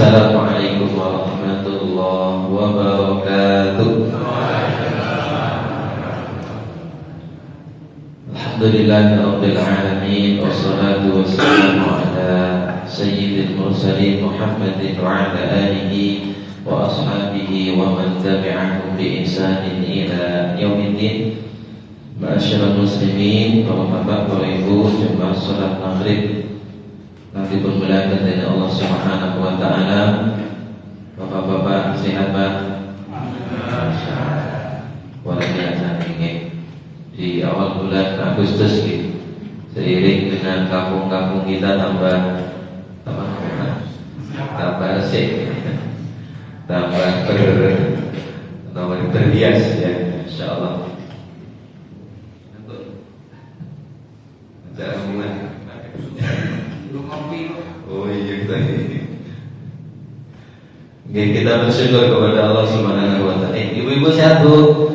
Assalamualaikum warahmatullahi wabarakatuh. Alhamdulillahirabbil alamin wassalatu wassalamu ala sayyidil mursalin Muhammadin wa ala alihi wa ashabihi wa man tabi'ahum bi ihsanin ila yaumiddin. Ma'asyiral muslimin, para bapak, para ibu, jemaah salat maghrib nanti bermulakan dari Allah Subhanahu wa taala. Bapak-bapak sehat, Pak? Luar biasa ini. Di awal bulan Agustus gitu, seiring dengan kampung-kampung kita tambah asik, tambah berhias ya, insyaallah. Oh iya kita bersyukur kepada Allah Subhanahu wa taala. Ibu-ibu sehat, Bu?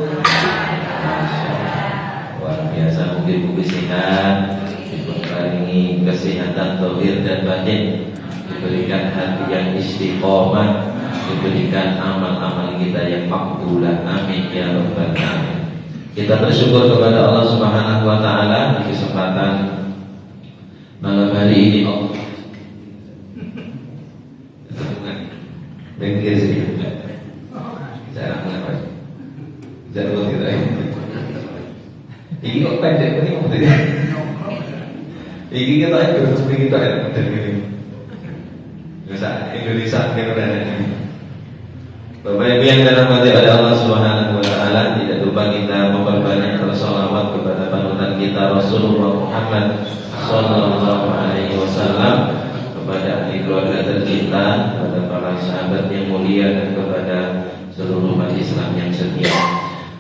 Luar biasa, mungkin sehat, diberi kesehatan zahir dan batin, diberikan hati yang istiqomah, diberikan amal-amal kita yang makbulah. Amin ya rabbal alamin. Kita bersyukur kepada Allah Subhanahu wa taala di kesempatan malam hari ini. Bengkel sih, jarang apa? Jarang tidak. Ini kok pendek ini maksudnya? Ini kita harus kita ini. Bisa Indonesia kita ini. Bapak Ibu yang dirahmati oleh Allah Subhanahu wa taala, tidak lupa kita memperbanyak berselawat kepada panutan kita Rasulullah Muhammad sallallahu alaihi wasallam, kepada ahli keluarga tercinta, kepada para sahabat yang mulia, dan kepada seluruh umat Islam yang setia.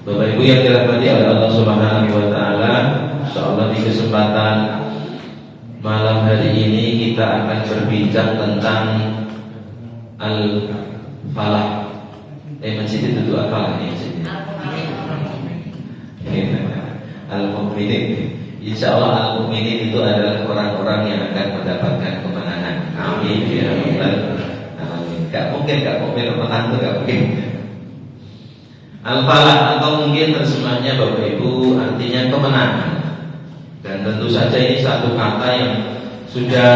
Bapak Ibu yang dirahmati oleh Allah Subhanahu wa taala, insyaallah di kesempatan malam hari ini kita akan berbincang tentang al-falah. Masjid itu apa ini masjid? Al-Mu'minin. Insyaallah al-Mu'minin itu adalah orang-orang yang akan mendapatkan kemenangan. Amin ya rabbal alamin. Gak mungkin menang itu gak mungkin. Al-falah atau mungkin terjemahnya Bapak Ibu artinya kemenangan. Dan tentu saja ini satu kata yang sudah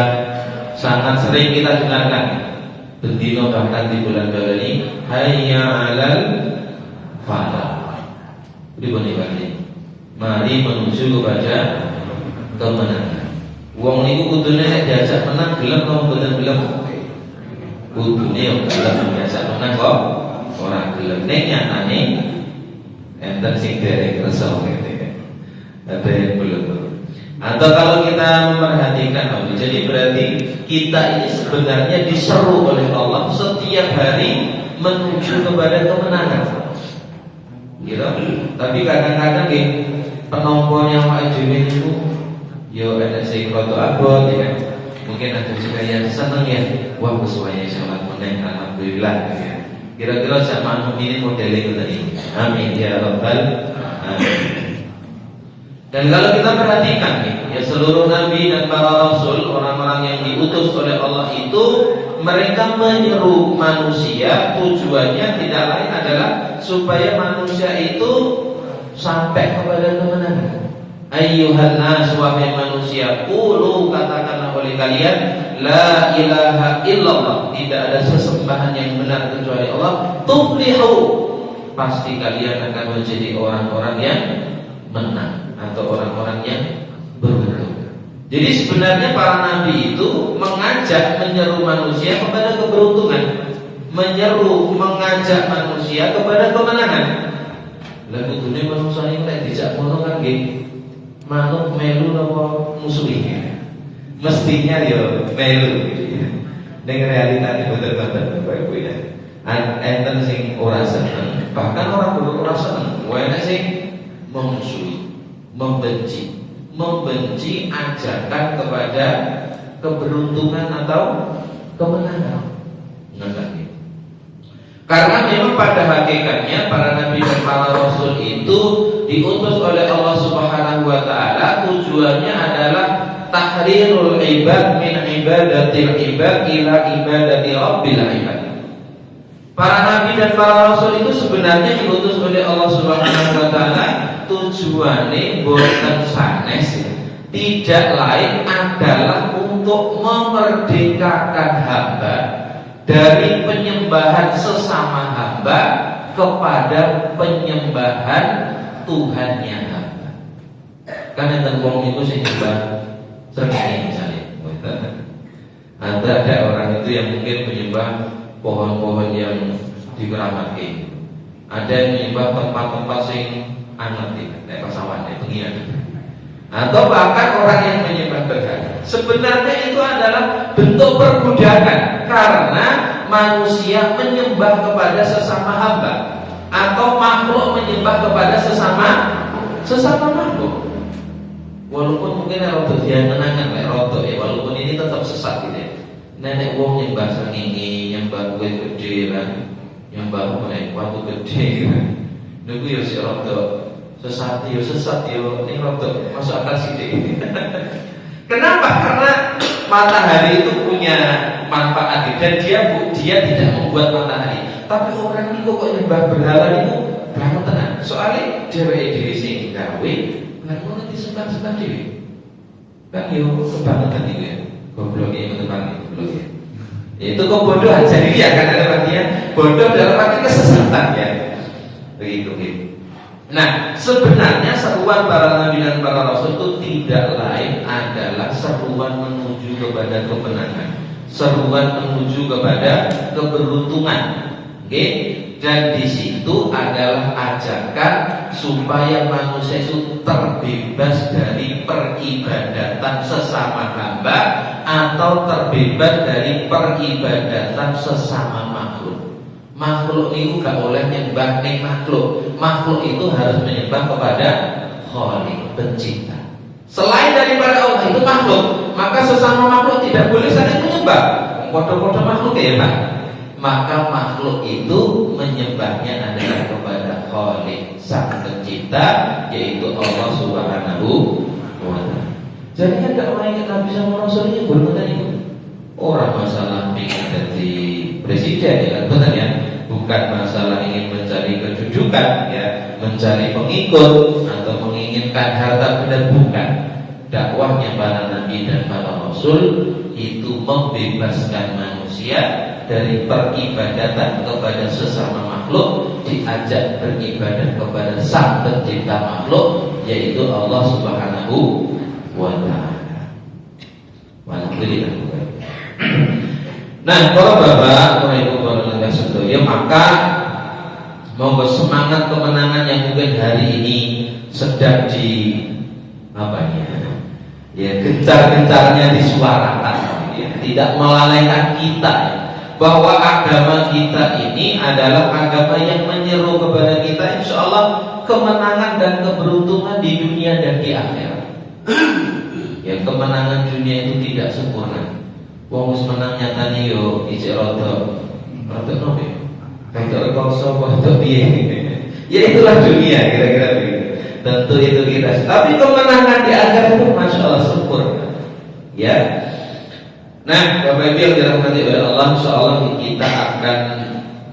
sangat sering kita dengarkan. Bendino bahkan di bulan ini, hayya 'alal falah. Dibandingkan mari menuju kepada kemenangan. Wong niku kudune nek diajak menang gelem apa mboten gelem? Kudune yo gelem diajak menang kok ora gelem. Nek nyatane enten sing dereng resel ngene. Ada yang belum. Atau kalau kita memperhatikan, jadi berarti kita ini sebenarnya diseru oleh Allah setiap hari menuju kepada kemenangan. Gitu. Tapi kadang-kadang penompornya Pak Jumil itu yo ada sing roto abot ya. Mungkin ada juga yang seneng ya. Wah, sesuai sholat meneng alhamdulillah ya. Kira-kira sama ini modelnya itu tadi. Amin ya rabbal alamin. Dan kalau kita perhatikan ya, seluruh nabi dan para rasul, orang-orang yang diutus oleh Allah itu, mereka menyeru manusia, tujuannya tidak lain adalah supaya manusia itu sampai kepada kemenangan. Ayyuhan nas, wahai manusia, qulu, katakanlah oleh kalian, la ilaha illallah, tidak ada sesembahan yang benar kecuali Allah, tuflihu, pasti kalian akan menjadi orang-orang yang menang atau orang-orang yang beruntung. Jadi sebenarnya para nabi itu mengajak, menyeru manusia kepada keberuntungan, mengajak manusia kepada kemenangan. Lalu dunia manusia ini tidak dijak ngono kan nggih. Manuk melu napa musuhnya? Mestinya ya melu. Ning realitane betul-betul Bapak Ibu ya. Enten sing ora seneng, bahkan orang ora seneng. Wene sing memusuhi, membenci ajakan kepada keberuntungan atau kemenangan. Karena memang pada hakikatnya para nabi dan para rasul itu diutus oleh Allah Subhanahu wa taala, tujuannya adalah tahrirul ibad min ibadatil ibad ila ibadati rabbil ibad. Para nabi dan para rasul itu sebenarnya diutus oleh Allah Subhanahu wa taala tujuannya boten sanes, tidak lain adalah untuk memerdekakan hamba dari penyembahan sesama hamba kepada penyembahan Tuhannya hamba. Karena wong itu sing nyembah srengenge misalnya. Ada orang itu yang mungkin menyembah pohon-pohon yang dikeramatkan. Ada yang menyembah tempat-tempat sing anget kayak pasawan, pengiran. Atau bahkan orang yang menyembah berhala. Sebenarnya itu adalah bentuk perbudakan karena manusia menyembah kepada sesama hamba atau makhluk menyembah kepada sesama makhluk. Walaupun mungkin rodo dia menangan kayak rodo ya, walaupun ini tetap sesat gitu ya. Nenek wong nyembah srengenge, nyembah kuwe gede kan, nyembah watu gede kan. Niku yo si rodo sesat yo ini rodo masuk akal sithik. Kenapa? Karena matahari itu punya manfaat dan dia tidak membuat matahari. Tapi orang ini kok nyembah berhala itu banget tenan. Soalnya dheweke dhewe sing gawe lan ngono disembah-sembah dhewe. Kan yo kebangetan iki ya. Goblok ya teman goblok ya. Itu kok bodoh aja dia kan dalam artinya bodoh dalam arti kesesatan ya. Begitu gitu. Nah, sebenarnya seruan para nabi dan para rasul itu tidak lain adalah seruan menuju kepada kemenangan, seruan menuju kepada keberuntungan. Oke? Dan di situ adalah ajakan supaya manusia itu terbebas dari peribadatan sesama hamba atau terbebas dari peribadatan sesama makhluk. Makhluk itu gak boleh menyembah makhluk. Makhluk itu harus menyembah kepada Khaliq, pencipta. Selain daripada Allah itu makhluk, maka sesama makhluk tidak boleh saling menyembah. Kode-kode makhluk ya Pak. Maka makhluk itu menyembahnya adalah kepada Khaliq, sang pencipta, yaitu Allah Subhanahu wa ta'ala. Jadi kan gak orang yang Nabi sama Rasul ini berkata itu orang masalah ingin jadi presiden ya, betul ya. Bukan masalah ingin mencari kedudukan ya, mencari pengikut atau menginginkan harta benda, bukan. Dakwahnya para nabi dan para rasul itu membebaskan manusia dari peribadatan kepada sesama makhluk, diajak beribadah kepada sang pencipta makhluk, yaitu Allah Subhanahu wa ta'ala. Alhamdulillah. Nah, para bapak, para ibu, para lembaga sedaya, maka monggo semangat kemenangan yang mungkin hari ini sedang gencar-gencarnya disuarakan, ya, tidak melalaikan kita ya, bahwa agama kita ini adalah agama yang menyeru kepada kita, insya Allah kemenangan dan keberuntungan di dunia dan di akhirat. Ya, kemenangan dunia itu tidak sempurna. Wong wis menang nyatane yo ijek rada nopo. Rada rekoso rada piye. Ya itulah dunia kira-kira begitu. Tentu itu kita. Tapi kemenangan di akhirat itu Masya Allah sempurna. Ya. Nah, Bapak Ibu yang dirahmati oleh Allah, insyaallah kita akan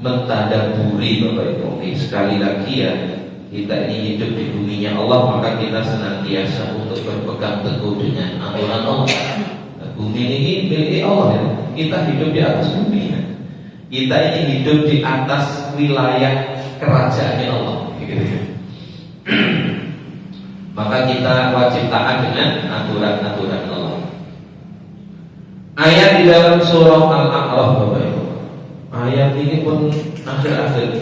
mentadaburi Bapak Ibu. Sekali lagi ya, kita ini hidup di buminya Allah, maka kita senantiasa untuk berpegang teguh dengan aturan Allah. Bumi ini milik Allah ya. Kita hidup di atas bumi ya. Kita ini hidup di atas wilayah kerajaannya Allah gitu ya. Maka kita wajib taat dengan aturan-aturan Allah. Ayat di dalam surah Al-A'raf Bapak Ibu. Ayat ini pun akhir-akhir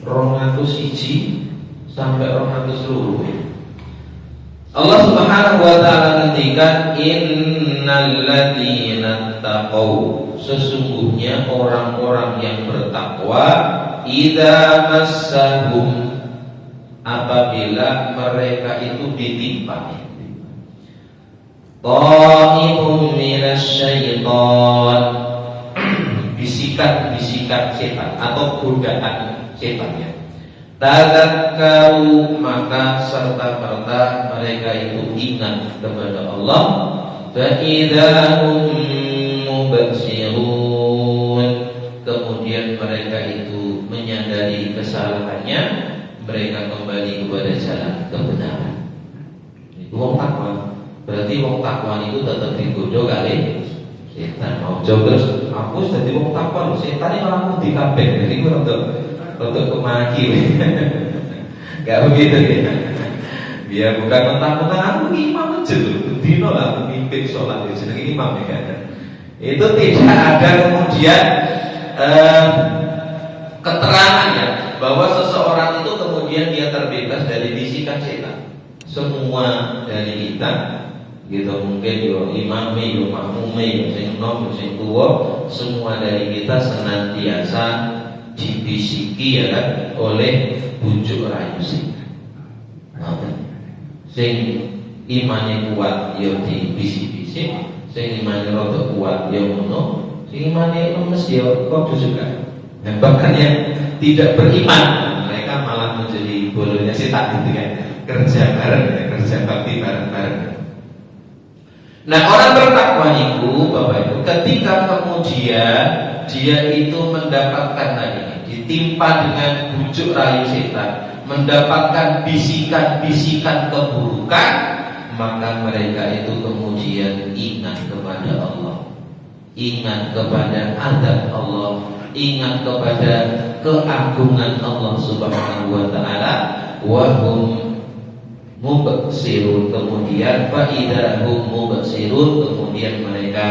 201 sampai 200 seluruh ya. Allah Subhanahu wa ta'ala ngendikan innal ladzina taqaw, sesungguhnya orang-orang yang bertakwa, idza massahum, apabila mereka itu ditimpa ta'ifum minasyaitan, bisikan-bisikan setan atau godaan setan ya, tadzakkaru, maka serta-merta mereka itu ingat kepada Allah, فإذا هم مبصرون. Kemudian mereka itu menyadari kesalahannya, mereka kembali kepada jalan kebenaran. Itu wong takwa. Berarti wong takwa itu tetap digoda kali setan. Mau terus aku jadi wong takwa, setan ini orang putih kabeh. Jadi gue untuk kemaki. Gak begitu ya. Dia bukan mentang-mentang aku imam aja tuh. Dino lah aku mimpin sholat itu jadi imam ya kan. Itu tidak ada kemudian keterangannya bahwa seseorang itu kemudian dia terbebas dari bisikan setan. Semua dari kita gitu, mungkin yo imami, yo makmume, yo sing nom, yo sing tuwa, semua dari kita senantiasa dibisiki ya kan oleh bujuk rayu setan. Sing imane kuat yo dibisik-bisik, sing imane rada kuat yo ngono, sing imane lemes yo kok juga. Dan bahkan yang tidak beriman mereka malah menjadi bolonya setan gitu kan. Kerja bareng ya, kerja bakti bareng-bareng. Nah, orang bertakwa itu Bapak Ibu, ketika kemudian dia itu mendapatkan tadi ditimpa dengan bujuk rayu setan, mendapatkan bisikan-bisikan keburukan, maka mereka itu kemudian ingat kepada Allah, ingat kepada adab Allah, ingat kepada keagungan Allah Subhanahu wa taala, wa hum mubsirun. Kemudian faidahum mubsirun, kemudian mereka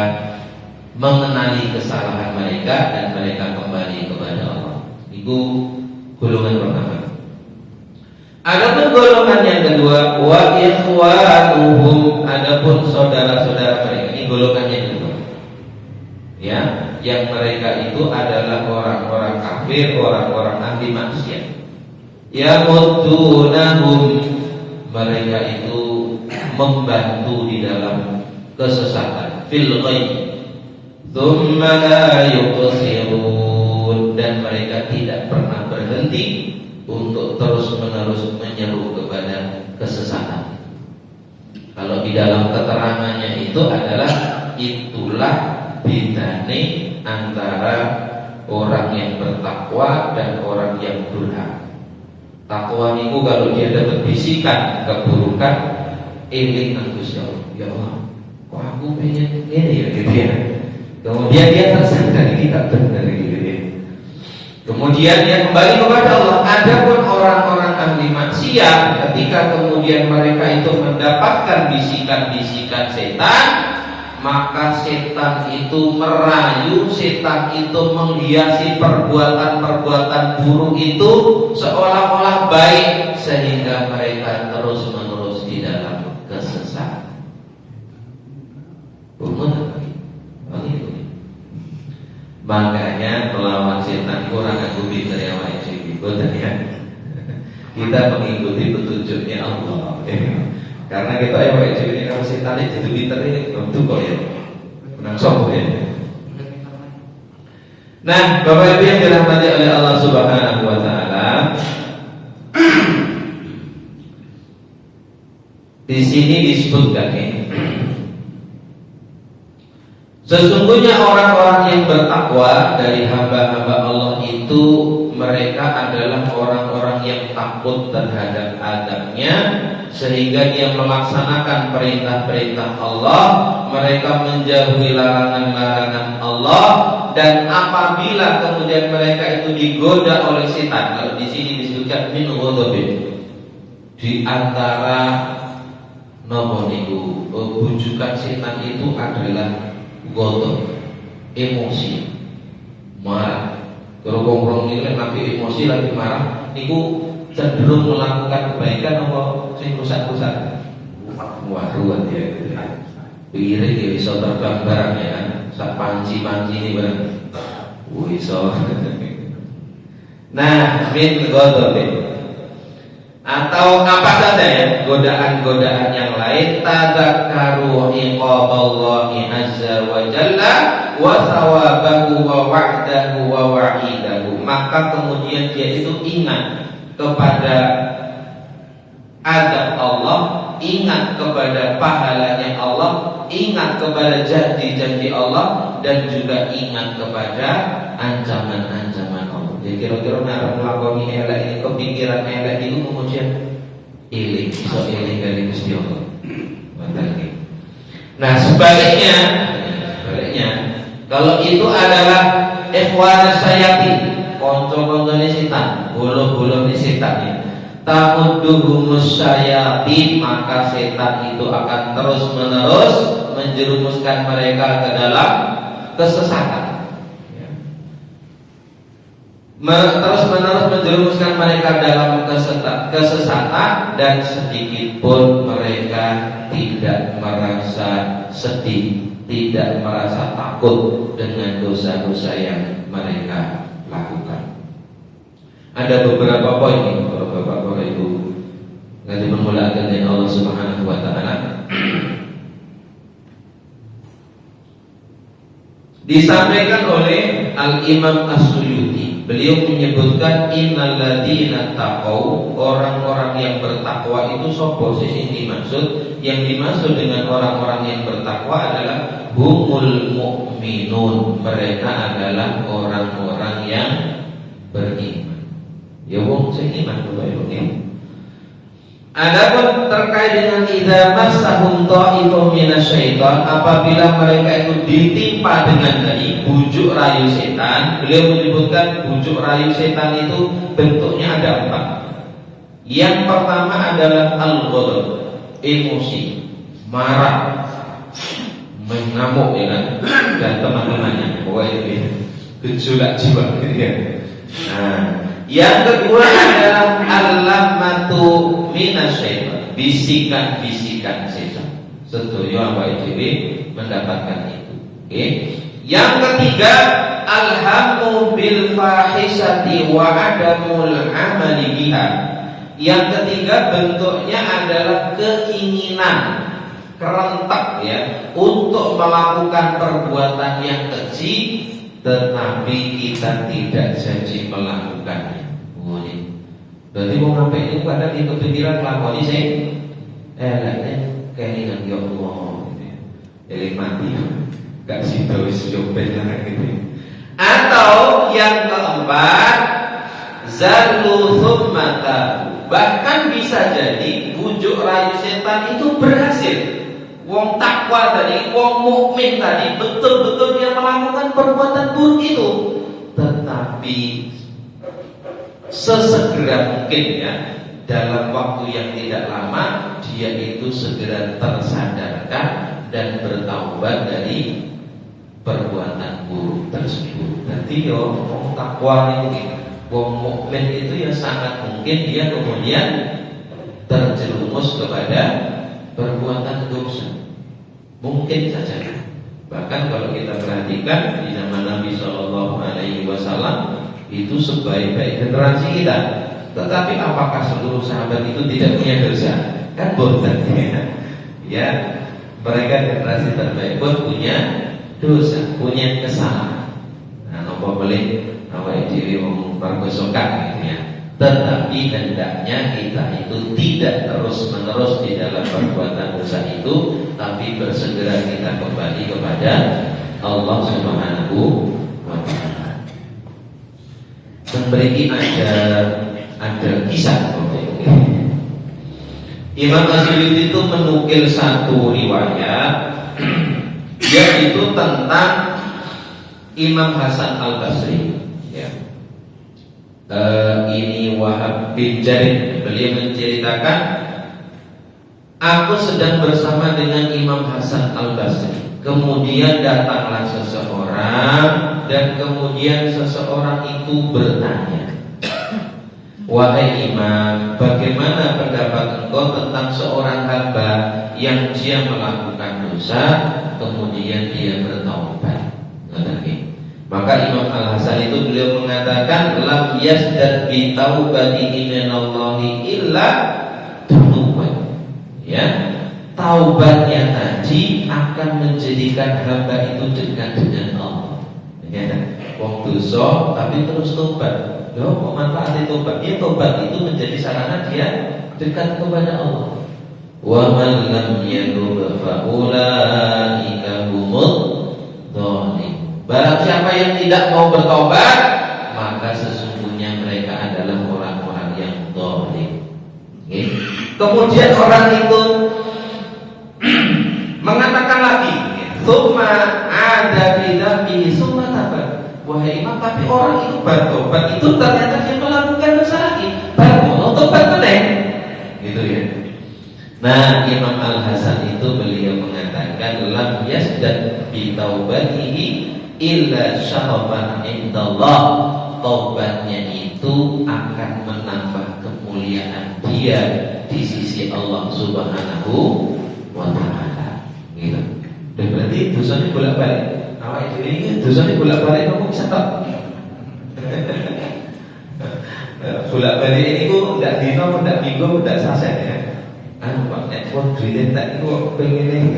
mengenali kesalahan mereka dan mereka kembali kepada Allah. Itu golongan pertama. Adapun golongan yang kedua, wa ikhwanuhum, adapun saudara-saudara mereka. Ini golongan yang kedua. Ya, yang mereka itu adalah orang-orang kafir, orang-orang anti maksiat. Ya mudunahum, mereka itu membantu di dalam kesesatan, fil ghaib, tsumma la yuqsirun, dan mereka tidak pernah berhenti untuk terus-menerus menyeru kepada kesesatan. Kalau di dalam keterangannya itu adalah itulah bedane antara orang yang bertakwa dan orang yang durhaka. Takwa niku kalau dia dapat bisikan keburukan, eling nang Gusti Allah. Ya Allah, kok aku pengen ini ya gitu ya. Kemudian dia tersadar ini tak benar gitu ya. Kemudian dia kembali kepada Allah. Adapun orang-orang ahli maksiat, ketika kemudian mereka itu mendapatkan bisikan-bisikan setan, maka setan itu merayu, setan itu menghiasi perbuatan-perbuatan buruk itu seolah-olah baik, sehingga mereka terus-menerus di dalam kesesatan. Makanya melawan setan kurang aku pinter ya ya. Kita mengikuti petunjuknya Allah. Karena kita ya wajib ini kalau setan itu pinter ini tentu kok ya menang sombong ya. Nah, Bapak Ibu yang dirahmati oleh Allah Subhanahu wa taala, di sini disebutkan ini, sesungguhnya orang-orang yang bertakwa dari hamba-hamba Allah itu mereka adalah orang-orang yang takut terhadap adabnya, sehingga dia melaksanakan perintah-perintah Allah, mereka menjauhi larangan-larangan Allah, dan apabila kemudian mereka itu digoda oleh setan, kalau di sini disebutkan min ghadabin, di antara nopo niku bujukan setan itu adalah ghadab, emosi, marah. Kalau ngomong ini lagi emosi, lagi marah, niku cenderung melakukan kebaikan apa sing rusak-rusak. Waduh ya. Piring ya bisa terbang barang ya kan. Sak panci-panci ini barang. Iso. Nah, min ghadabin. Atau apa saja ya, godaan-godaan yang lain, tadzakkaru iqaballahi azza wa jalla wa thawabahu wa wa'dahu wa wa'idahu. Maka kemudian dia itu ingat kepada adab Allah, ingat kepada pahalanya Allah, ingat kepada janji-janji Allah, dan juga ingat kepada ancaman-ancaman Allah. Jadi kira-kira nak melakoni elek ini, kepikiran elek itu kemudian iling, iso iling dari Gusti Allah. Nah sebaliknya, kalau itu adalah ikhwanas syayatin, konco-koncone setan, bolo-bolone setan ya. Tamudduhumus syayatin, maka setan itu akan terus-menerus menjerumuskan mereka ke dalam kesesatan. Terus-menerus menjerumuskan mereka dalam kesesatan, dan sedikit pun mereka tidak merasa sedih, tidak merasa takut dengan dosa-dosa yang mereka lakukan. Ada beberapa poin nih, Bapak Ibu, nanti memulakan dengan Allah Subhanahu wa taala. Disampaikan oleh Al-Imam As-Suyuti. Beliau menyebutkan innal ladzina taqau, orang-orang yang bertakwa itu sapa sih yang dimaksud? Yang dimaksud dengan orang-orang yang bertakwa adalah humul mu'minun. Mereka adalah orang-orang yang beriman. Ya wong sing iman Bapak Ibu ya. Adapun terkait dengan idza massahum ta'ifun minasyaiton, apabila mereka itu ditimpa dengan tadi bujuk rayu setan, beliau menyebutkan bujuk rayu setan itu bentuknya ada 4. Yang pertama adalah al-ghadab, emosi, marah, mengamuk ya kan, dan teman-temannya, pokoknya itu ya, gejolak jiwa gitu ya. Nah, yang kedua adalah al-lamatu minasyaiton, bisikan-bisikan setan. Setuju apa IJB mendapatkan itu. Oke. Yang ketiga alhamu bil fahisati wa adamul amali biha. Yang ketiga bentuknya adalah keinginan kerentak ya untuk melakukan perbuatan yang keji, tetapi kita tidak janji melakukannya. Oh ini, berarti mau ngapain ini pada di kepikiran lakoni sih? Keinginan ya Allah, jadi mati, gak sih tahu coba gitu. Atau yang keempat, zalu thumata, bahkan bisa jadi bujuk rayu setan itu berhasil. Wong takwa tadi, wong mukmin tadi betul-betul dia melakukan perbuatan buruk itu, tetapi sesegera mungkin ya, dalam waktu yang tidak lama dia itu segera tersadarkan dan bertaubat dari perbuatan buruk tersebut. Nanti yo wong takwa itu, wong mukmin itu ya sangat mungkin dia kemudian terjerumus kepada perbuatan dosa. Mungkin saja. Bahkan kalau kita perhatikan di zaman Nabi Shallallahu Alaihi Wasallam itu sebaik-baik generasi kita. Tetapi apakah seluruh sahabat itu tidak punya dosa? Kan bosan ya. Mereka generasi terbaik pun punya dosa, punya kesalahan. Nah, apa boleh awak dhewe wong pergosokan gitu ya. Tetapi hendaknya kita itu tidak terus-menerus di dalam perbuatan dosa itu, tapi bersegera kita kembali kepada Allah Subhanahu wa taala. Memberi ada kisah. Imam Az-Suyuti itu menukil satu riwayat yaitu tentang Imam Hasan Al-Basri ya. Ini Wahab bin Jarir, beliau menceritakan, aku sedang bersama dengan Imam Hasan Al-Basri. Kemudian datanglah seseorang, dan kemudian seseorang itu bertanya, wahai Imam, bagaimana pendapat engkau tentang seorang hamba yang dia melakukan dosa, kemudian dia bertaubat? Maka Imam Al-Hasan itu beliau mengatakan, lam yasdad bi taubati minallahi illa dunuban. Ya, taubatnya tadi akan menjadikan hamba itu dekat dengan Allah. Ya, wong dosa tapi terus tobat. Loh, kok manfaatnya tobat? Ya tobat itu menjadi sarana dia dekat kepada Allah. Wa man lam yatub fa ulaika humud dhalimun. Barang siapa yang tidak mau bertobat, maka sesungguhnya mereka adalah orang-orang yang zalim. Okay. Kemudian orang itu mengatakan lagi, "Tsumma ada fi dzambihi tsumma taba." Wahai imam, tapi orang itu bertobat itu ternyata dia melakukan dosa lagi. Baru tobat meneh. Gitu ya. Nah, Imam Al-Hasan itu beliau mengatakan lam yasdad bi taubatihi illa syarafan indallah. Taubatnya itu akan menambah kemuliaan dia di sisi Allah Subhanahu wa taala. Gitu. Dan berarti dosanya bolak-balik. Awak ini dosanya bolak-balik kamu bisa tak? Bolak-balik ini ku ndak dino, ndak minggu, ndak saset ya. Pak network duitnya tak itu pengen ini.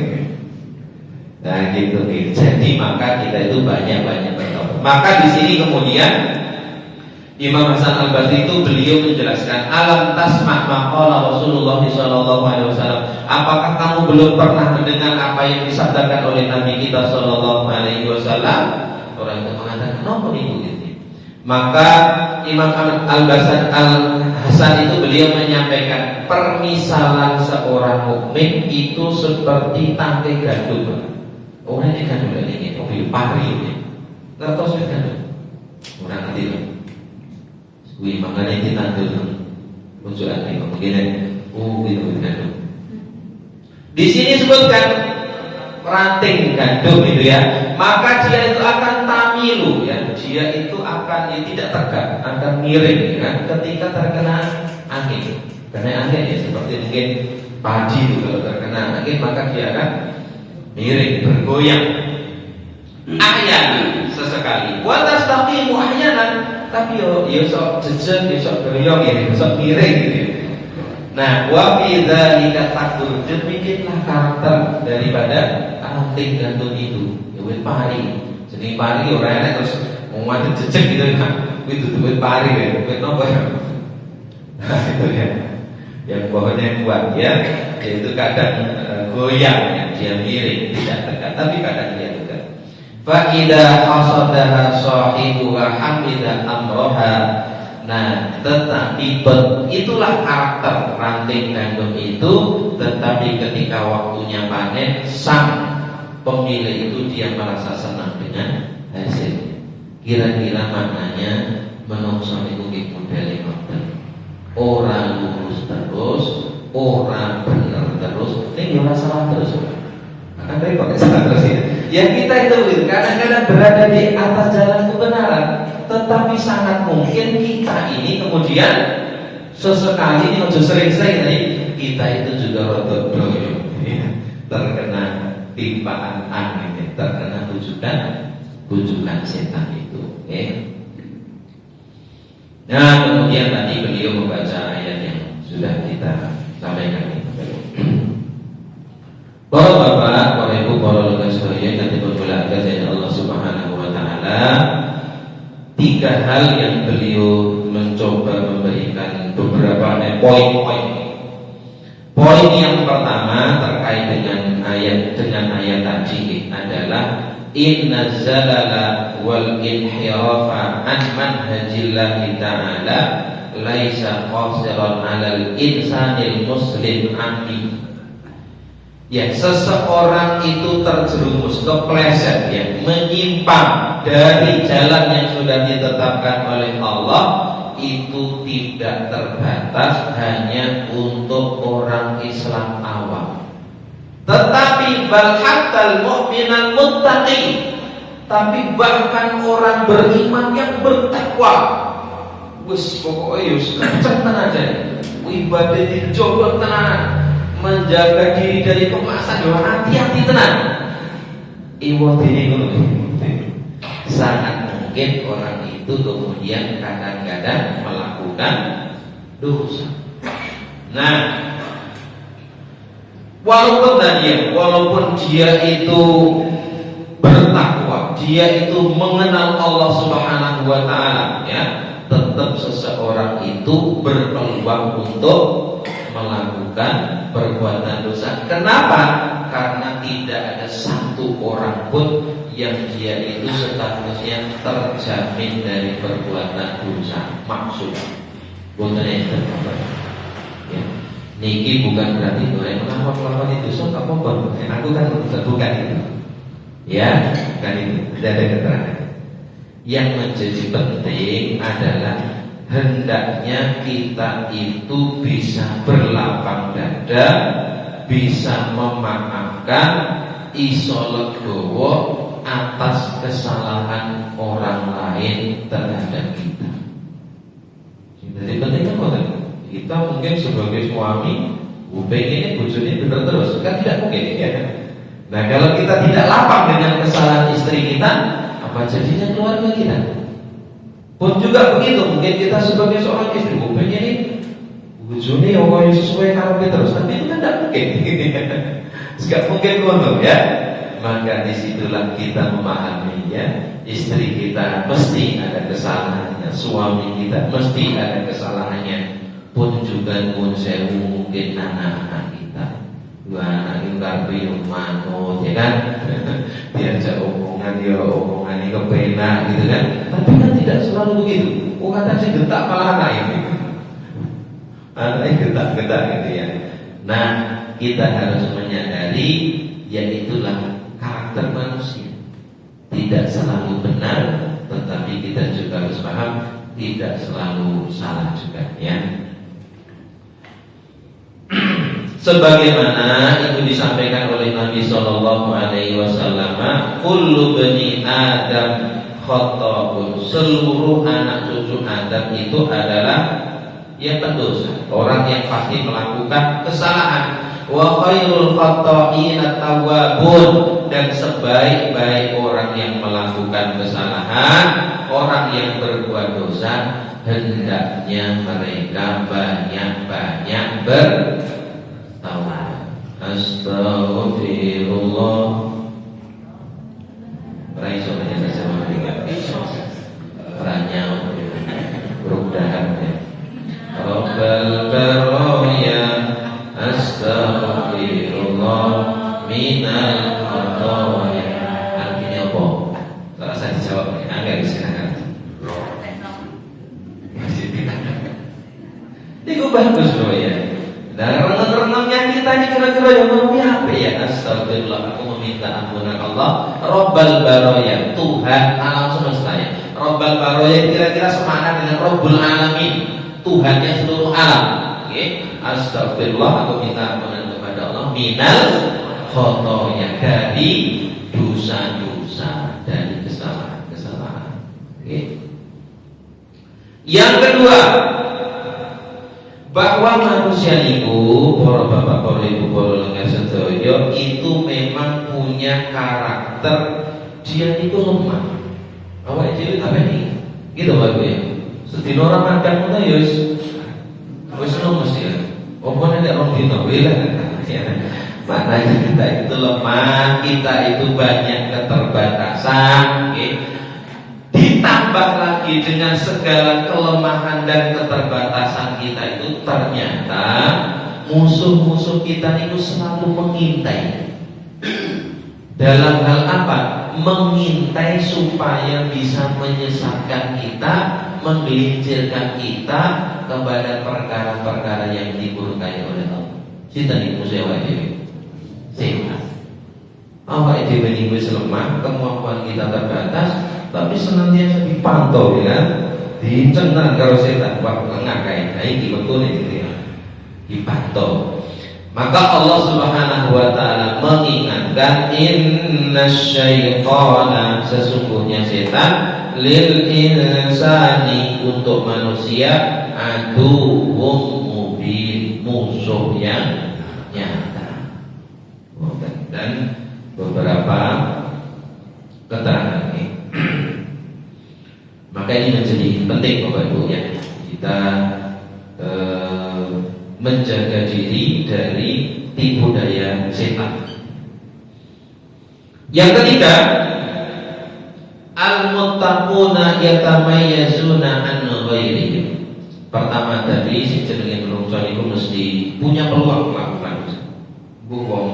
Nah gitu nih. Jadi maka kita itu banyak-banyak bertobat. Maka di sini kemudian Imam Hasan Al-Basri itu beliau menjelaskan, alam tasma' maqala Rasulullah sallallahu alaihi wasallam. Apakah kamu belum pernah mendengar apa yang disabdakan oleh Nabi kita sallallahu alaihi wasallam? Orang itu mengatakan, "Napa niku?" Maka Imam Al-Hasan itu beliau menyampaikan, permisalan seorang mukmin itu seperti tangkai gandum. Orang ini gandum ini, mobil pari ini. Terus gandum. Orang nanti wih, makanya ini tandur munculan ini mungkin gitu gandum. Di sini sebutkan ranting gandum itu ya, maka dia itu akan tamilu ya, dia itu akan tidak tegak, akan miring ya, ketika terkena angin. Karena angin ya seperti mungkin padi itu kalau terkena angin maka dia akan miring, bergoyang. Ahyanan sesekali, wa tastaqimu ahyanan, tapi yo sok jejeg, yo sok goyang ya, sok miring gitu. Nah, wa fi dzalika taqdur, demikianlah karakter daripada ranting gandum itu. Ya wit pari. Jeneng pari ora enak terus ngomong jejeg gitu kan. Kuwi dudu wit pari ya, wit nopo ya. Nah, itu ya. Yang pohonnya kuat ya, yaitu kadang goyang ya, dia miring, tidak tegak, tapi kadang dia tegak. Fa idza hasadaha sahibuha hamida amroha. Nah, tetapi itulah karakter ranting gandum itu. Tetapi ketika waktunya panen, sang pemilik itu dia merasa senang dengan hasil. Kira-kira maknanya menungso niku nggih modele ngoten. Ora lurus terus, ora bener terus, ning ora salah terus. Akan repot salah terus ya. Ya kita itu kadang-kadang berada di atas jalan kebenaran, tetapi sangat mungkin kita ini kemudian sesekali ini sering-sering tadi kita itu juga rotot doyong ya, terkena timpaan angin, terkena bujukan setan itu. Okay. Nah kemudian tadi beliau membaca ayat yang sudah kita sampaikan itu. Para bapak, para ibu, para lembaga sekalian yang dimuliakan Allah Subhanahu wa taala, tiga hal yang beliau mencoba memberikan beberapa poin-poin. Poin yang pertama terkait dengan ayat tadi adalah inna zalala wal inhirafa an manhajillahi ta'ala laisa qasiran 'alal insanil muslim ammi. Ya, seseorang itu terjerumus, kepleset ya, menyimpang dari jalan yang sudah ditetapkan oleh Allah, itu tidak terbatas hanya untuk orang Islam awam. Tetapi bal hatal mu'minal muttaqi, tapi bahkan orang beriman yang bertakwa, wis pokoknya wis kenceng aja, ibadah dicoba tenan, menjaga diri dari kemasan, hati-hati tenang. Iwo diri sangat mungkin orang itu kemudian kadang-kadang melakukan dosa. Nah, walaupun dia itu bertakwa, dia itu mengenal Allah Subhanahu wa taala, ya, tetap seseorang itu berpeluang untuk melakukan perbuatan dosa. Kenapa? Karena tidak ada satu orang pun yang dia itu statusnya terjamin dari perbuatan dosa. Maksudnya bukan itu, ya. Niki bukan berarti orang melakukan itu dosa apa pun. Aku kan bukan itu. Ya, kan itu tidak ada keterangan. Yang menjadi penting adalah hendaknya kita itu bisa berlapang dada, bisa memaafkan, iso legowo atas kesalahan orang lain terhadap kita. Jadi penting apa? Kita mungkin sebagai suami, pengennya bojone bener terus, kan tidak mungkin, ya. Nah, kalau kita tidak lapang dengan kesalahan istri kita, apa jadinya keluarga kita? Pun juga begitu, mungkin kita sebagai seorang istri, pengen ini bojone yang sesuai karepe terus, tapi itu kan tidak mungkin. Tidak mungkin ngono, ya. Maka disitulah kita memahami, ya, istri kita mesti ada kesalahannya, suami kita mesti ada kesalahannya, pun juga pun sewu mungkin anak-anak kita. Dua anak itu karpi manut, ya kan? Diajak omongan, dia omongan ini kepenak, gitu kan? Tapi kan tidak selalu begitu. Oh, kata si getak malah anak ini, anaknya getak-getak, gitu ya. Nah, kita harus menyadari, yaitulah karakter manusia. Tidak selalu benar, tetapi kita juga harus paham tidak selalu salah juga, ya. Sebagaimana itu disampaikan oleh Nabi Shallallahu Alaihi Wasallam, kullu bani Adam khata'un, seluruh anak cucu Adam itu adalah yang pendosa, orang yang pasti melakukan kesalahan. Wa khairul khata'ina tawwabun, dan sebaik-baik orang yang melakukan kesalahan, orang yang berbuat dosa, hendaknya mereka banyak-banyak bertaubat. Astaghfirullah. Raiso hanya sama dengan ranya berudahan, ya. Rabbal baraya astaghfirullah minal khataya. Artinya apa? Kalau saya dijawab, enggak disilakan. Itu bagus loh, ya. Dan renang-renangnya kita ini kira-kira yang mau apa, ya? Astagfirullah, aku meminta ampunan Allah. Rabbal baraya, Tuhan alam semesta, ya. Rabbal baraya kira-kira semakna dengan Rabbul alamin, Tuhannya seluruh alam. Oke, astagfirullah, aku minta ampunan kepada Allah minal khotoya, dari dosa-dosa, dari kesalahan-kesalahan. Oke. Yang kedua, bahwa manusia itu, para bapak, para ibu, para lenggah sedaya, itu memang punya karakter dia itu lemah. Awak cilik apa ini? Gitu Pak, ya. Sedino Ramadan ngono ya wis lemes, ya. Apa nek rong dino wela. Maknanya kita itu lemah, kita itu banyak keterbatasan, okay? Ditambah lagi dengan segala kelemahan dan keterbatasan kita itu, ternyata musuh-musuh kita itu selalu mengintai. Dalam hal apa? Mengintai supaya bisa menyesatkan kita, menggelincirkan kita kepada perkara-perkara yang dimurkai oleh Allah. Cinta nih musuh awak dewe. Sehat. Awak dewe ini wis lemah, kemampuan kita terbatas, tapi senantiasa dipantau, ya, dicenang kalau setan, wah lengah kayak iki betul itu, ya, dipantau. Maka Allah Subhanahu wa taala mengingatkan, innasyaitana, sesungguhnya setan, lil insani, untuk manusia, aduwwum mubin, musuh yang nyata. Dan beberapa keterangan ini. Maka ini menjadi penting Bapak Ibu, ya, kita menjaga diri dari tipu daya setan. Yang ketiga, Al-muttaquna yatamayyazuna an ghairihim. Pertama tadi si jenenge menungso niku mesti punya peluang melakukan wong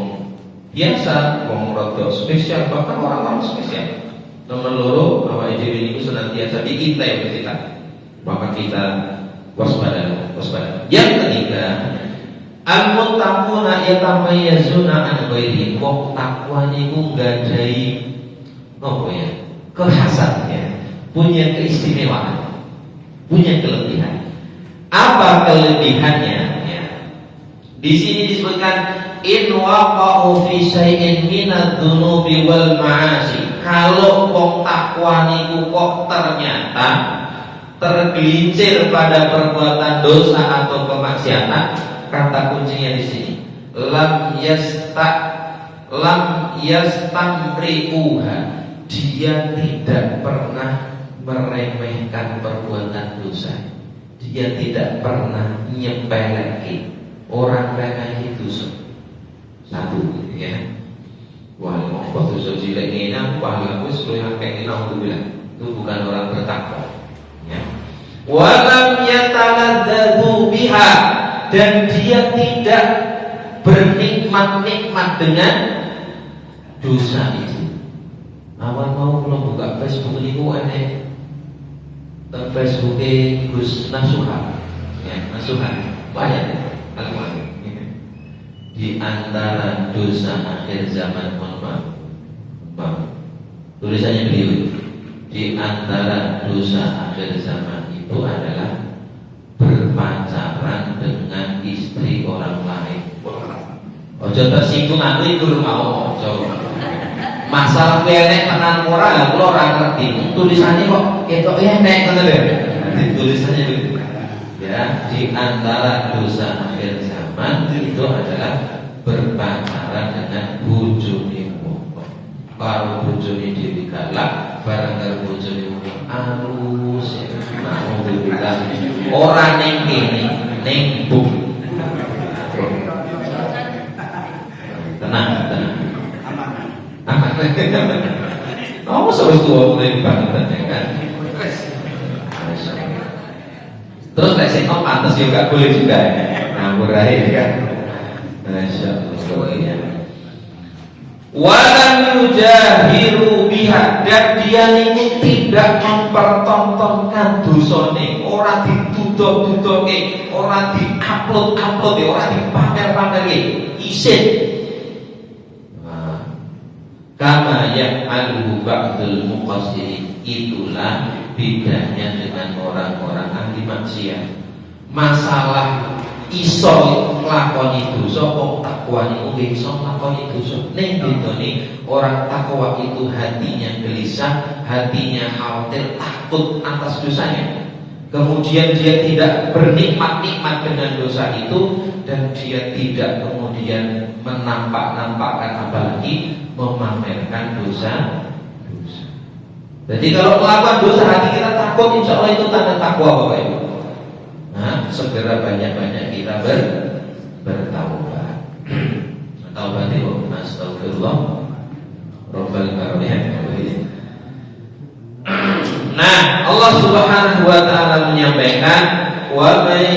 biasa, wong rada spesial, bahkan orang-orang spesial. Nomor loro, awake dhewe niku senantiasa diintai kita. Maka kita waspada. Yang ketiga, al-muttaquna yatamayyazuna an ghairihim. Wong takwa niku nggadahi apa ya? Kekhasan ya, punya keistimewaan, punya kelebihan. Apa kelebihannya? Ya. Di sini disebutkan in waqa'u fi syai'in minadz-dzunubi wal ma'asi. Kalau wong takwa niku kok ternyata tergelincir pada perbuatan dosa atau kemaksiatan, kata kuncinya di sini lam yastamri'uha. Dia tidak pernah meremehkan perbuatan dosa. Dia tidak pernah nyepelekin orang remeh itu. Satu ya. Wah, kok dosa cilik ngene, wah wis kowe akeh ngene bilang. Itu bukan orang bertakwa. Ya. Walam yataladzzu biha, dan dia tidak bernikmat-nikmat dengan dosa itu. Awal mau belum buka Facebook ini aneh. Facebook Gus Nasuha, ya Nasuha banyak almarhum. Di antara dosa akhir zaman, maaf, tulisannya beliau. Di antara dosa akhir zaman itu adalah berpacaran dengan istri orang lain. Ojo tersinggung aku itu mau ojo. Masalah enek tenan ora lah kula ora ngerti. Tulisannya kok ketok enek ngoten lho. Tulisannya itu. Ya, di antara dosa akhir zaman itu adalah berpacaran dengan bojone wong. Karo bojone dhewe galak, bareng karo bojone wong alus. Alhamdulillah. Ora ning kene, ning bumi. Tenang. Oh, sebab tua mulai banget kan. Terus nek sing pantes juga boleh juga ya. Ngawur ae kan. Masyaallah ya. Walam yujahiru biha, dan dia ini tidak mempertontonkan dosane, ora ditutup-tutupi, ora di-upload, ora dipamer-pamerke, isin. Kama ya'aluhu ba'dul muqassirin. Itulah bedanya dengan orang-orang ahli maksiat. Masalah iso nglakoni dosa kok takwa niku iso nglakoni dosa. Ning bedane orang takwa itu hatinya gelisah, hatinya khawatir, takut atas dosanya. Kemudian dia tidak bernikmat-nikmat dengan dosa itu, dan dia tidak kemudian menampak-nampakkan, apalagi memamerkan dosa. Jadi kalau melakukan dosa hati kita takut, insya Allah itu tanda takwa Bapak Ibu. Nah, segera banyak-banyak kita bertaubat. Taubat itu astagfirullah Rabbal alamin. Nah, Allah Subhanahu wa taala menyampaikan wa may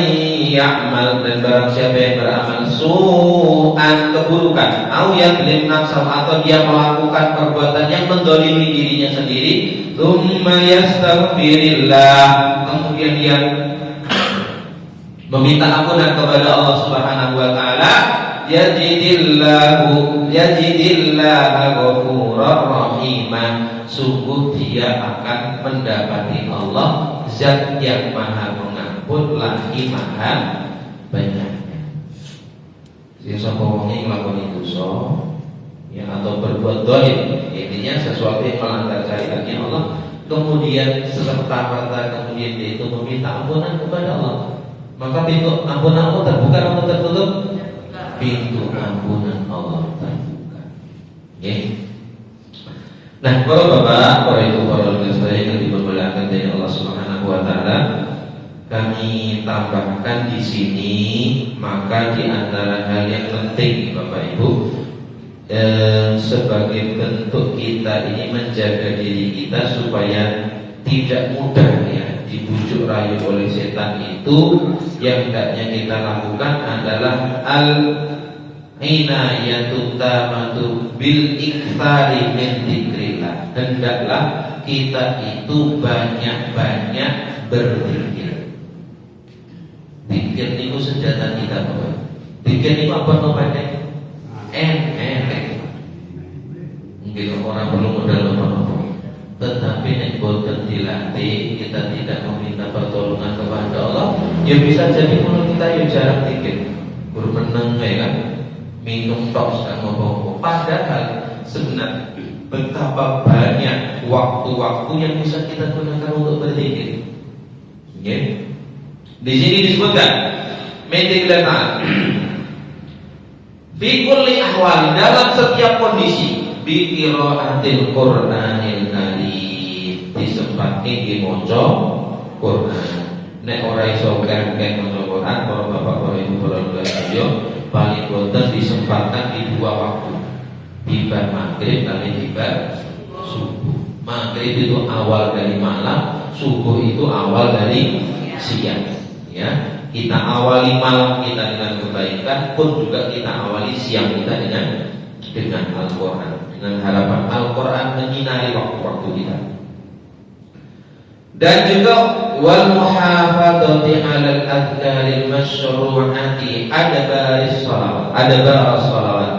ya'mal, dan barang siapa yang beramal su'an, keburukan, au yadlim nafsahu, atau dia melakukan perbuatan yang mendolimi dirinya sendiri, tsumma yastaghfirillah, kemudian dia meminta ampunan kepada Allah Subhanahu wa taala, yajidillahu ghafurur rahimah, sungguh dia akan mendapati Allah zat yang maha pengampun lagi maha banyaknya. Sapa wong iki nglakoni dosa ya, atau berbuat dolim, intinya sesuatu yang melanggar syariatnya Allah, kemudian serta-merta kemudian dia itu meminta ampunan kepada Allah, maka pintu ampunan Allah terbuka atau tertutup? Pintu ampunan Allah terbuka. Okay. Nah, para bapak, para ibu, para saudara yang dimuliakan dari Allah Subhanahu wa taala, kami tambahkan di sini, maka di antara hal yang penting Bapak Ibu, sebagai bentuk kita ini menjaga diri kita supaya tidak mudah ya dibujuk rayu oleh setan itu. Yang hendaknya kita lakukan adalah inayatu tamatu bil iktsari min dzikrillah. Hendaklah kita itu banyak-banyak berzikir. Zikir itu senjata kita, Bapak. Zikir itu apa namanya? Mungkin orang perlu modal apa-apa, tetapi nek boten dilatih, kita tidak meminta pertolongan kepada Allah, ya bisa jadi kalau kita ya jarang zikir, bermeneng ya kan, minum tok dan ngomong. Padahal sebenarnya betapa banyak waktu-waktu yang bisa kita gunakan untuk berzikir. Okay? Di sini disebutkan medikletan fi kulli ahwal, dalam setiap kondisi, bi qiraatil Qur'anil Karim, disempatke di maca Quran. Nek ora iso kengken maca Quran, para bapak para ibu para sedaya, paling boten disempatkan di dua waktu, tiba maghrib dan tiba subuh. Maghrib itu awal dari malam, subuh itu awal dari siang. Ya, kita awali malam kita dengan kebaikan, pun juga kita awali siang kita dengan Al-Quran, dengan harapan Al-Quran menyinari waktu-waktu kita. Dan juga wal muhafadzati 'alal adkaril masyru'ati adbaris shalawat,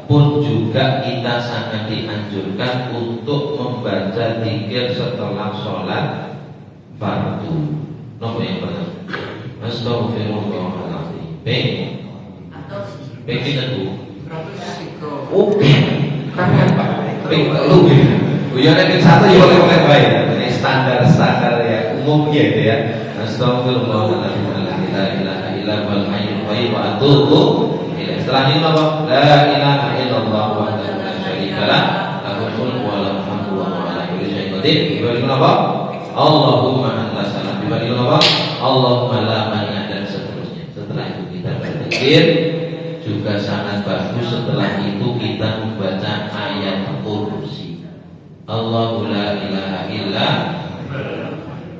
pun juga kita sangat dianjurkan untuk membaca zikir setelah sholat fardu. Nomor yang pertama, Astaghfirullahaladzim. Itu. Oke. Karena apa? Lu ya nek satu ya oleh baik. Ini standar ya umumnya itu ya. Astaghfirullahaladzim. La ilaha illallal hayyul qayyum wa atubu ilaih. Setelah ini apa? La ilaha illallah wahdahu la syarika lah, lahul mulku wa lahul hamdu wa huwa ala kulli syai'in qadir. Dibandingkan apa? Allahumma anta salam. Dibandingkan apa? Allahumma la mani', dan seterusnya. Setelah itu kita berzikir. Juga sangat bagus setelah itu kita membaca ayat kursi. Allahu la ilaha illa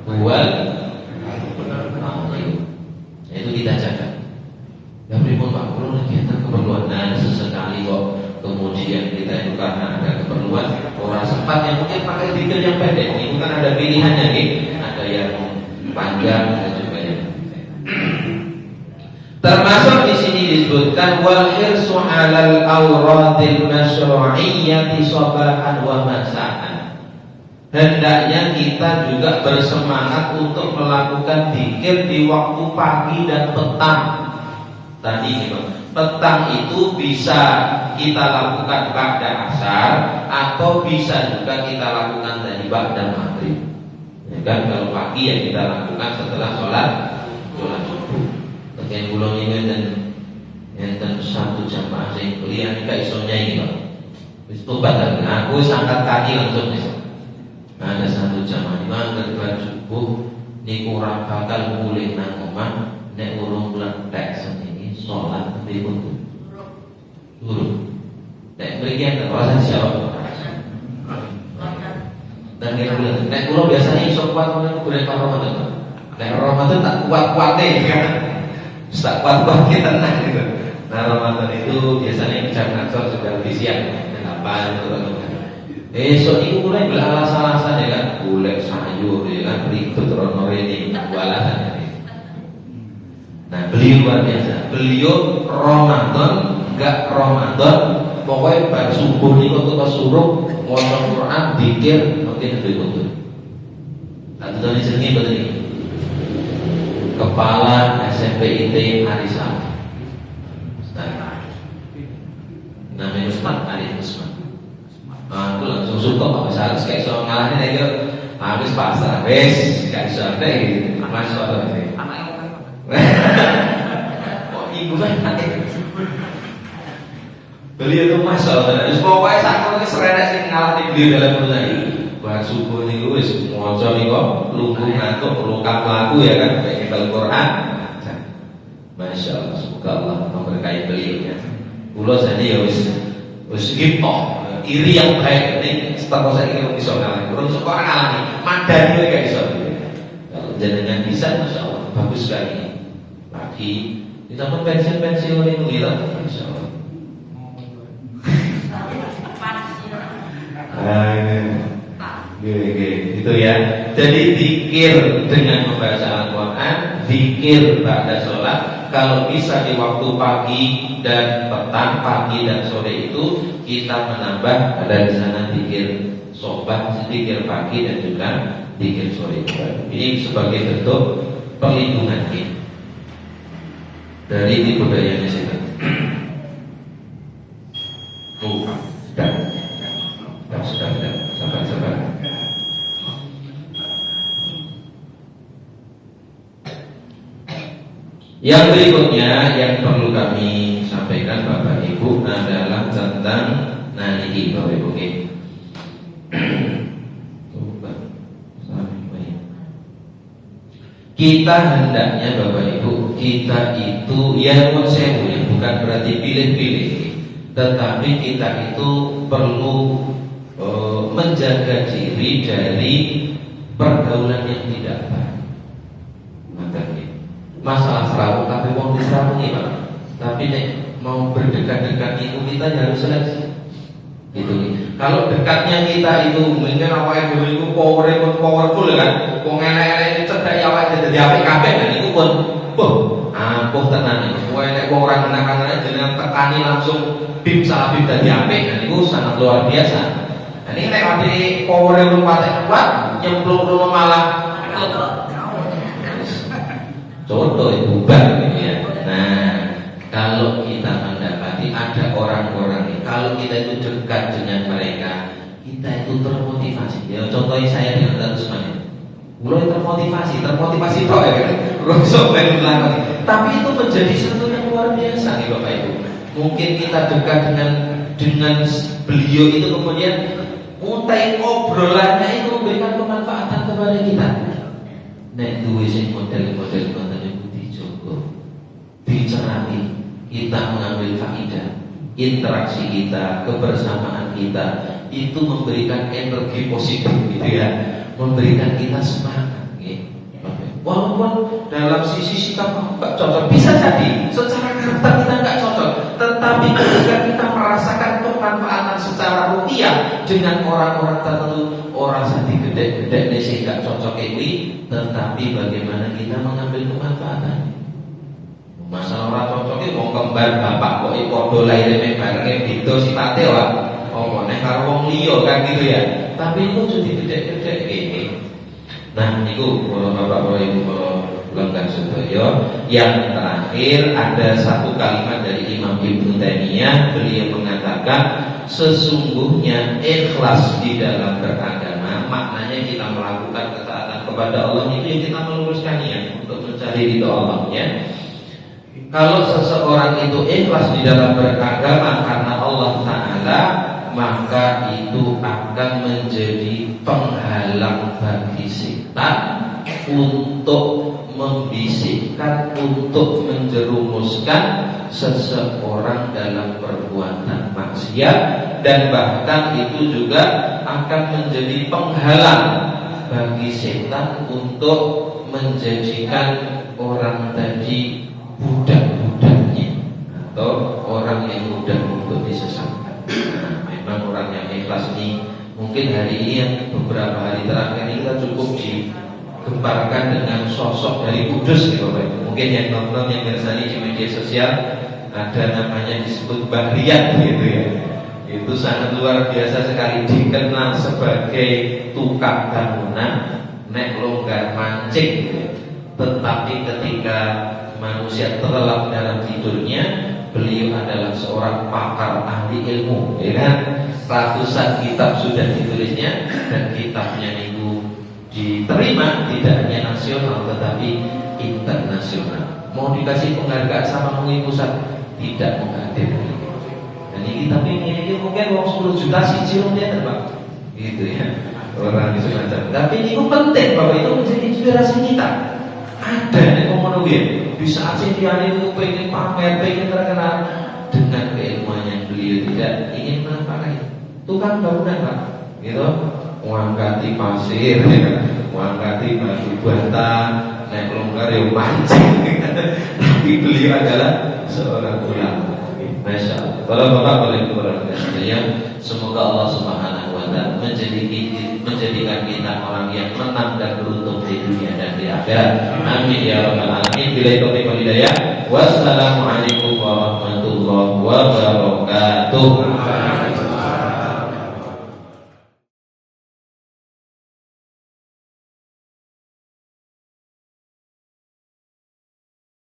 huwal azim. Itu kita jaga. Ya pripun Pak, kalau lagi ada keperluan, nah sesekali kok kemudian kita itu karena ada keperluan orang sempat yang mungkin pakai zikir yang pendek. Itu kan ada pilihannya nih, ada yang panjang, ada juga yang termasuk di sini disebutkan wal hirsu 'alal awradil masyru'iyyati sabahan wa masaan. Hendaknya kita juga bersemangat untuk melakukan zikir di waktu pagi dan petang. Tadi petang itu bisa kita lakukan pada asar, atau bisa juga kita lakukan tadi ba'da maghrib. Ya kan, kalau pagi ya kita lakukan setelah sholat subuh. Yang ulang ini dan satu jamaah saya kuliah ini gak isonya ini Pak. Wis tobat aku angkat kaki langsung nih. Ada satu jamaah di mana kerja subuh niku ora bakal mulih nang omah nek urung lentek seniki salat tembe wudu. Durung. Nek mriki ana rasa siapa? Dan nek kula biasanya iso kuat ngono kuwi Pak Ramadan. Nek Ramadan tak kuat-kuate kan. Tak kuat-kuat kita gitu. Nah Ramadan itu biasanya jam kantor sudah lebih siang. Kenapa? Esok itu mulai beralasan-alasan ya kan, golek sayur ya kan, ribet rono rene alasan. Nah beliau luar biasa. Beliau Ramadan enggak Ramadan, pokoknya bar subuh nih waktu pas suruh maca Quran, zikir, mungkin begitu. Atau dari sini betul. Kepala SMPIT Arisa namanya Ustaz Arif Usman. Aku langsung suka Pak Ustaz, kayak so ngalahin aja habis pasar, wes gak bisa deh, masuk deh. Kok ibu kan? Beliau tuh masuk, pokoknya saat itu serenes sih ngalahin beliau dalam urusan ini. Bahas subuh nih wis maca nih kok lugu ngantuk luka lagu ya kan kayak Al-Qur'an. Masya Allah, semoga Allah memberkahi beliau ya. Kula jadi ya wis Wis gitu, iri yang baik ini setelah saya kira bisa ngalami. Kalau sok orang alami, madani juga gak bisa. Kalau jenengan bisa, masya Allah bagus sekali. Lagi kita pun pensiun itu gila, masya Allah. Gitu ya. Jadi zikir dengan membaca Al-Quran, zikir pada sholat. Kalau bisa di waktu pagi dan petang, pagi dan sore itu kita menambah ada di sana zikir sobat, zikir pagi dan juga zikir sore. Ini sebagai bentuk perlindungan kita dari tipu dayanya setan. Sudah, sabar. Yang berikutnya yang perlu kami sampaikan Bapak Ibu adalah tentang niki Bapak Ibu. Kita hendaknya Bapak Ibu, kita itu ya konsewu ya, bukan berarti pilih-pilih, tetapi kita itu perlu menjaga diri dari pergaulan yang tidak baik. Masalah serawung tapi mau diserawungi Pak. Tapi nek mau berdekat-dekat itu kita harus seleksi. Gitu. Kalau dekatnya kita itu mungkin awake dhewe iku powerful kan. Wong elek-elek cedhak awake dadi apik kabeh kan iku pun ampuh tenan iki. Kowe nek wong ora kenal-kenalan jenengan tekani langsung bim salah bim dadi apik kan iku sangat luar biasa. Nah ini nek ade power rumah kuat nyemplung malah contoh itu bubar gitu ya. Nah, kalau kita mendapati ada orang-orang ini, kalau kita itu dekat dengan mereka, kita itu termotivasi. Ya, contohnya saya dengan Tatus Mani. Mulai termotivasi toh ya kan. Rosok melangkah. Tapi itu menjadi satu yang luar biasa nih Bapak Ibu. Mungkin kita dekat dengan beliau itu kemudian mulai obrolannya itu memberikan kemanfaatan kepada kita. Nek duwe sing model-model kontene putih Joko dicerami, kita mengambil faedah, interaksi kita, kebersamaan kita itu memberikan energi positif gitu ya, memberikan kita semangat gitu. Walaupun dalam sisi sikap nggak cocok, bisa jadi secara karakter kita nggak cocok, tetapi ketika kita merasakan kemanfaatan secara rupiah dengan orang-orang tertentu, orang sandi gede-gede sih nggak cocok ini, tetapi bagaimana kita mengambil kemanfaatan. Masalah orang cocok itu mau kembar bapak kok podo lahirnya barengnya gitu sifate wah. Oh, nek karo wong liya kan gitu ya. Tapi itu jadi gede-gede gini. Nah, itu kalau Bapak Ibu kalau lengkap sedaya. Yang terakhir ada satu kalimat dari Imam Ibnu Taimiyah, beliau mengatakan sesungguhnya ikhlas di dalam beragama maknanya kita melakukan ketaatan kepada Allah itu yang kita meluruskan niat untuk mencari ridho Allah ya. Kalau seseorang itu ikhlas di dalam beragama karena Allah Ta'ala, maka itu akan menjadi penghalang bagi setan untuk membisikkan, untuk menjerumuskan seseorang dalam perbuatan maksiat, dan bahkan itu juga akan menjadi penghalang bagi setan untuk menjadikan orang tadi budak-budaknya atau orang yang mudah untuk disesatkan. Nah, memang orang yang ikhlas ini mungkin hari ini yang beberapa hari terakhir ini kita cukup digemparkan dengan sosok dari Kudus gitu, mungkin yang nonton yang biasanya di media sosial ada namanya disebut Bahriyat gitu ya. Itu sangat luar biasa sekali, dikenal sebagai tukang bangunan, nek longgar mancing gitu. Tetapi ketika manusia terlelap dalam tidurnya, beliau adalah seorang pakar ahli ilmu, ya kan? Ratusan kitab sudah ditulisnya dan kitabnya itu diterima tidak hanya nasional tetapi internasional. Mau dikasih penghargaan sama MUI pusat tidak menghadir. Dan ini kitab ini mungkin 10 juta siji rupiah Pak, gitu ya. Orang itu semacam. Tapi ini penting bahwa itu menjadi inspirasi kita. Ada yang ngomong di saat Sintiani itu pengen pamer, pengen terkenal, dengan keilmuan yang beliau beliau tidak ingin menapaki tukang bangunan Pak, gitu, ngangkati pasir, ngangkati batu bata, naik longgar yang mancing. Tapi beliau adalah seorang ulama. Masya Allah. Kalau bapak boleh kurang sekalian, semoga Allah Subhanahu Wa Taala menjadikan kita orang yang menang dan beruntung di dunia dan di akhirat. Amin ya rabbal alamin. Bila taufiq wal hidayah. Wassalamualaikum warahmatullahi wabarakatuh.